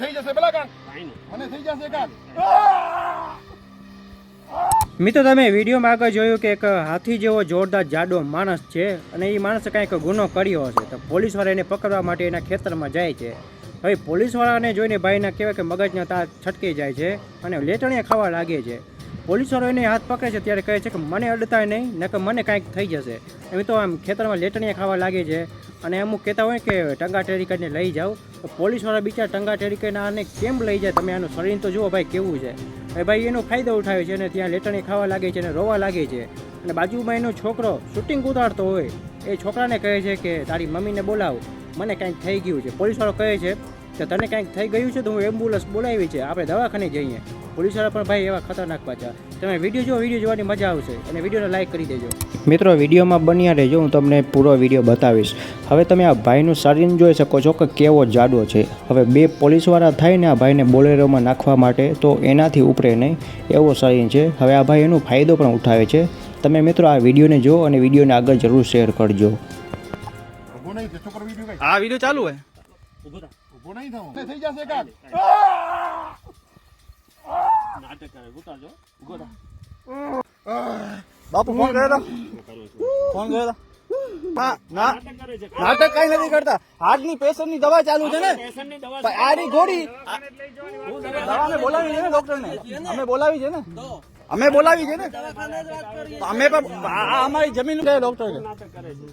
થઈ જશે પેલા કાન મને થઈ જશે કાન મિત્રો તમે વિડીયોમાં આગળ જોયું કે એક હાથી જેવો જોરદાર જાડો માણસ છે અને એ માણસે કંઈક ગુનો કર્યો હશે તો પોલીસવાળા એને પકડવા માટે એના ખેતરમાં જાય છે. હવે પોલીસવાળાને જોઈને ભાઈના કહેવાય કે મગજના તાર છટકી જાય છે અને લેટણીયા ખાવા લાગે છે. પોલીસવાળો એને હાથ પકડે છે ત્યારે કહે છે કે મને અડતાય નહીં નકર મને કાંઈક થઈ જશે. એમ તો આમ ખેતરમાં લેટણીયા ખાવા લાગે છે અને અમુક કહેતા હોય કે ટંગાટેરી કરીને લઈ જાઓ તો પોલીસવાળા બિચારા ટંગાટેરી કરીને આને કેમ લઈ જાય? તમે આનું શરીર તો જુઓ ભાઈ કેવું છે. હવે ભાઈ એનો ફાયદો ઉઠાવે છે અને ત્યાં લેટણી ખાવા લાગે છે અને રોવા લાગે છે અને બાજુમાં એનો છોકરો શૂટિંગ ઉતારતો હોય એ છોકરાને કહે છે કે તારી મમ્મીને બોલાવ મને કાંઈક થઈ ગયું છે. પોલીસવાળો કહે છે કે તને કાંઈક થઈ ગયું છે તો હું એમ્બ્યુલન્સ બોલાવી છે આપણે દવાખાને જઈએ. પોલીસવાળા પણ ભાઈ એવા ખતરનાક પાછા. તમે વિડીયો જોવાની મજા આવશે અને વિડીયોને લાઈક કરી દેજો. મિત્રો વિડીયોમાં બન્યા રહેજો, હું તમને પૂરો વિડીયો બતાવીશ. હવે તમે આ ભાઈનું શરીર જોઈ શકો છો કે કેવો જાડો છે. હવે બે પોલીસવાળા થઈને આ ભાઈને બોલેરોમાં નાખવા માટે તો એનાથી ઉપરે નહીં એવો શરીર છે. હવે આ ભાઈ એનો ફાયદો પણ ઉઠાવે છે. તમે મિત્રો આ વિડીયોને જો અને વિડીયોને આગળ જરૂર શેર કરજો. ઉભો નહીં તે છોકરો વિડિયો કઈ આ વિડિયો ચાલુ હે. ઉભો નહીં થાવ થઈ જશે કાન નાટક કરે ઉતારજો ઉભો થા. બાપુ ફોન કર્યો તો ફોન કર્યો તો હા ના નાટક કઈ નથી કરતા. હાર્ટની પેશન્ટની દવા ચાલુ છે ને આની ગોળી દવા અમે બોલાવી છે ને ડોક્ટરને અમે બોલાવી છે ને અમે બોલાવી છે ને અમે પણ અમારી જમીન છે ડોક્ટર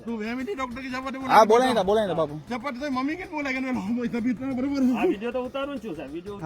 તું ફેમિલી ડોક્ટર की જપટ બોલ હા બોલાવી દે બાપુ જપટ તો મમ્મી કે બોલાય કે તબિયત બરોબર આ વિડિયો તો ઉતારું છું સાહેબ વિડિયો